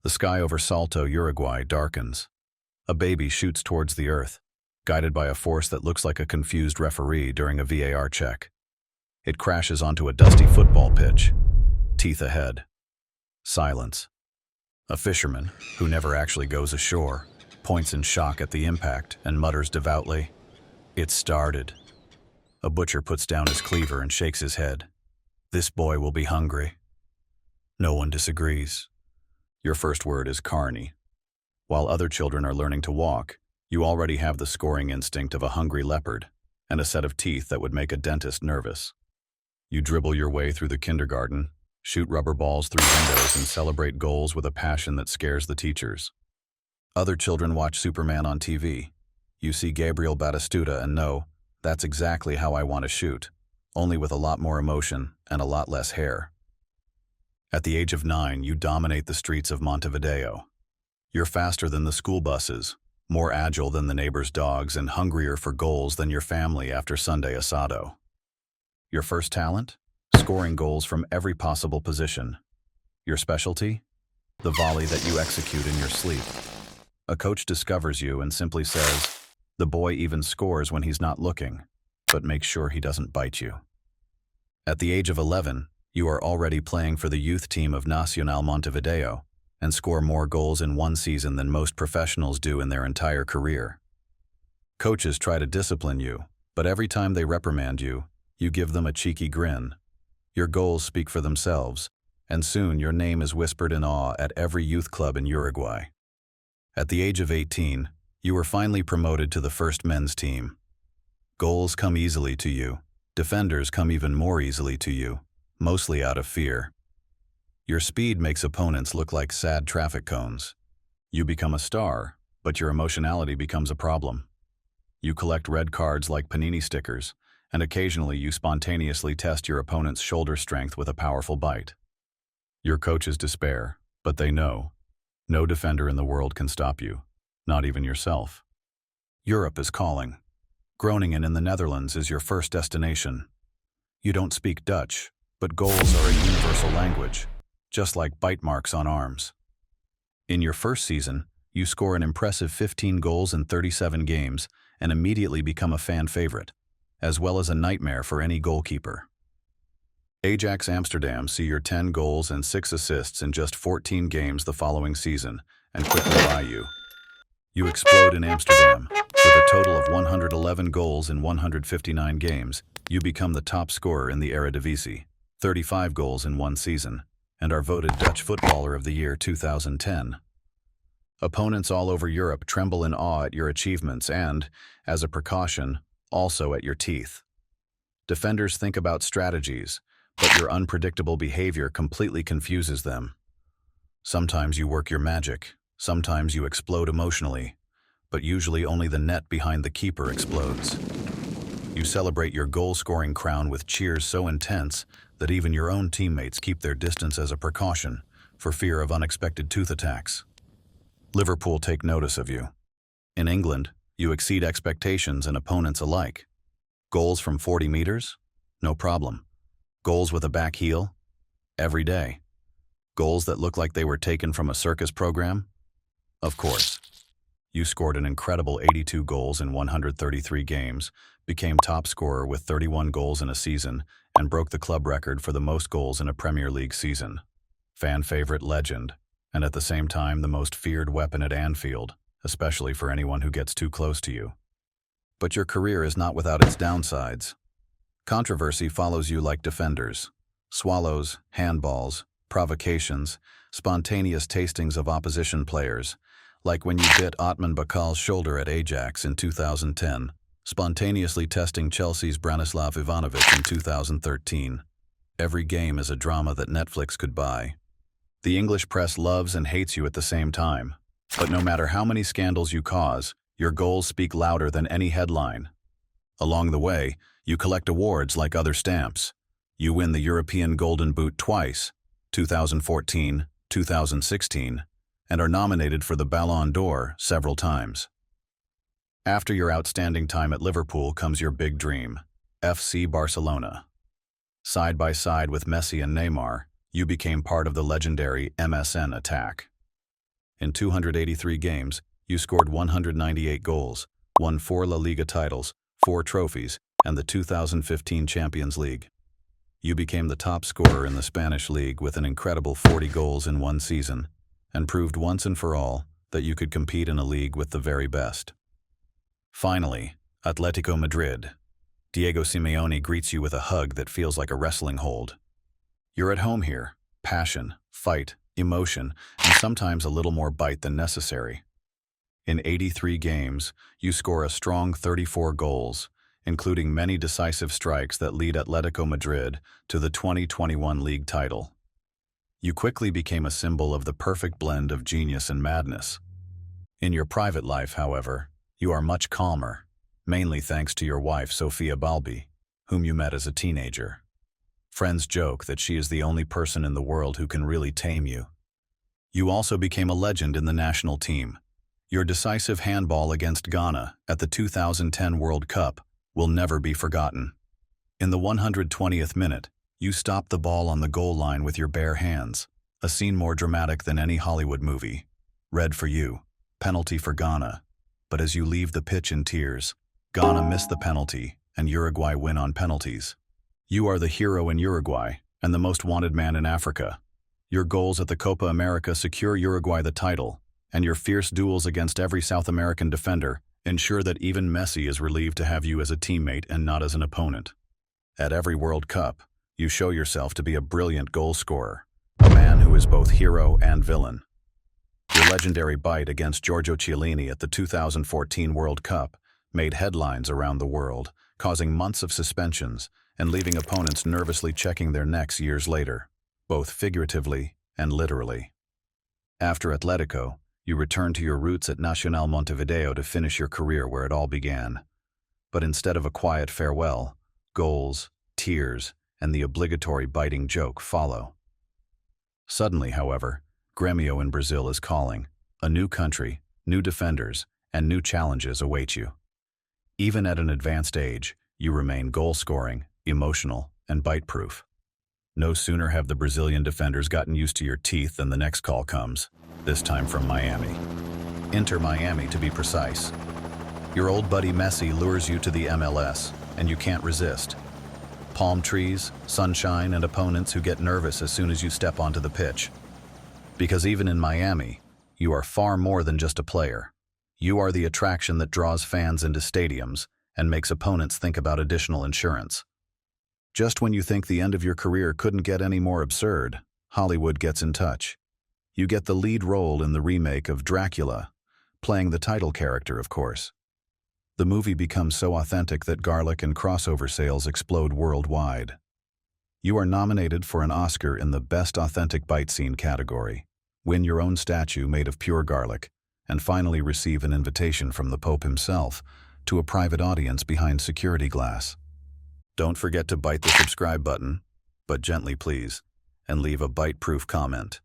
The sky over Salto, Uruguay, darkens. A baby shoots towards the earth, guided by a force that looks like a confused referee during a VAR check. It crashes onto a dusty football pitch. Teeth ahead. Silence. A fisherman, who never actually goes ashore, points in shock at the impact and mutters devoutly, "It started." A butcher puts down his cleaver and shakes his head. "This boy will be hungry." No one disagrees. Your first word is carny. While other children are learning to walk, you already have the scoring instinct of a hungry leopard and a set of teeth that would make a dentist nervous. You dribble your way through the kindergarten, shoot rubber balls through windows, and celebrate goals with a passion that scares the teachers. Other children watch Superman on TV. You see Gabriel Batistuta and know, that's exactly how I want to shoot, only with a lot more emotion and a lot less hair. At the age of 9, you dominate the streets of Montevideo. You're faster than the school buses, more agile than the neighbor's dogs, and hungrier for goals than your family after Sunday asado. Your first talent? Scoring goals from every possible position. Your specialty? The volley that you execute in your sleep. A coach discovers you and simply says, "The boy even scores when he's not looking, but make sure he doesn't bite you." At the age of 11, you are already playing for the youth team of Nacional Montevideo and score more goals in one season than most professionals do in their entire career. Coaches try to discipline you, but every time they reprimand you, you give them a cheeky grin. Your goals speak for themselves, and soon your name is whispered in awe at every youth club in Uruguay. At the age of 18, you were finally promoted to the first men's team. Goals come easily to you. Defenders come even more easily to you, mostly out of fear. Your speed makes opponents look like sad traffic cones. You become a star, but your emotionality becomes a problem. You collect red cards like panini stickers, and occasionally you spontaneously test your opponent's shoulder strength with a powerful bite. Your coaches despair, but they know. No defender in the world can stop you, not even yourself. Europe is calling. Groningen in the Netherlands is your first destination. You don't speak Dutch, but goals are a universal language, just like bite marks on arms. In your first season, you score an impressive 15 goals in 37 games and immediately become a fan favorite, as well as a nightmare for any goalkeeper. Ajax Amsterdam see your 10 goals and 6 assists in just 14 games the following season and quickly buy you. You explode in Amsterdam. With a total of 111 goals in 159 games, you become the top scorer in the Eredivisie, 35 goals in one season, and are voted Dutch Footballer of the Year 2010. Opponents all over Europe tremble in awe at your achievements and, as a precaution, also at your teeth. Defenders think about strategies, but your unpredictable behavior completely confuses them. Sometimes you work your magic, sometimes you explode emotionally, but usually only the net behind the keeper explodes. You celebrate your goal-scoring crown with cheers so intense that even your own teammates keep their distance as a precaution for fear of unexpected tooth attacks. Liverpool take notice of you. In England, you exceed expectations and opponents alike. Goals from 40 meters? No problem. Goals with a back heel? Every day. Goals that look like they were taken from a circus program? Of course. You scored an incredible 82 goals in 133 games, became top scorer with 31 goals in a season, and broke the club record for the most goals in a Premier League season. Fan favorite, legend, and at the same time the most feared weapon at Anfield, especially for anyone who gets too close to you. But your career is not without its downsides. Controversy follows you like defenders. Swallows, handballs, provocations, spontaneous tastings of opposition players, like when you bit Otman Bakal's shoulder at Ajax in 2010, spontaneously testing Chelsea's Branislav Ivanovic in 2013. Every game is a drama that Netflix could buy. The English press loves and hates you at the same time, but no matter how many scandals you cause, your goals speak louder than any headline. Along the way, you collect awards like other stamps. You win the European Golden Boot twice, 2014, 2016, and are nominated for the Ballon d'Or several times. After your outstanding time at Liverpool comes your big dream, FC Barcelona. Side by side with Messi and Neymar, you became part of the legendary MSN attack. In 283 games, you scored 198 goals, won 4 La Liga titles, 4 trophies, and the 2015 Champions League. You became the top scorer in the Spanish league with an incredible 40 goals in one season, and proved once and for all that you could compete in a league with the very best. Finally, Atlético Madrid. Diego Simeone greets you with a hug that feels like a wrestling hold. You're at home here. Passion, fight, emotion, and sometimes a little more bite than necessary. In 83 games, you score a strong 34 goals, including many decisive strikes that lead Atlético Madrid to the 2021 league title. You quickly became a symbol of the perfect blend of genius and madness. In your private life, however, you are much calmer, mainly thanks to your wife Sofia Balbi, whom you met as a teenager. Friends joke that she is the only person in the world who can really tame you. You also became a legend in the national team. Your decisive handball against Ghana at the 2010 World Cup will never be forgotten. In the 120th minute, you stopped the ball on the goal line with your bare hands, a scene more dramatic than any Hollywood movie. Red for you, penalty for Ghana. But as you leave the pitch in tears, Ghana missed the penalty and Uruguay win on penalties. You are the hero in Uruguay and the most wanted man in Africa. Your goals at the Copa America secure Uruguay the title, and your fierce duels against every South American defender ensure that even Messi is relieved to have you as a teammate and not as an opponent. At every World Cup, you show yourself to be a brilliant goal scorer, a man who is both hero and villain. Your legendary bite against Giorgio Chiellini at the 2014 World Cup made headlines around the world, causing months of suspensions and leaving opponents nervously checking their necks years later, both figuratively and literally. After Atletico, you returned to your roots at Nacional Montevideo to finish your career where it all began. But instead of a quiet farewell, goals, tears, and the obligatory biting joke follow. Suddenly, however, Grêmio in Brazil is calling. A new country, new defenders, and new challenges await you. Even at an advanced age, you remain goal-scoring, emotional, and bite-proof. No sooner have the Brazilian defenders gotten used to your teeth than the next call comes, this time from Miami. Inter Miami, to be precise. Your old buddy Messi lures you to the MLS, and you can't resist. Palm trees, sunshine, and opponents who get nervous as soon as you step onto the pitch. Because even in Miami, you are far more than just a player. You are the attraction that draws fans into stadiums and makes opponents think about additional insurance. Just when you think the end of your career couldn't get any more absurd, Hollywood gets in touch. You get the lead role in the remake of Dracula, playing the title character, of course. The movie becomes so authentic that garlic and crossover sales explode worldwide. You are nominated for an Oscar in the Best Authentic Bite Scene category, win your own statue made of pure garlic, and finally receive an invitation from the Pope himself to a private audience behind security glass. Don't forget to bite the subscribe button, but gently please, and leave a bite-proof comment.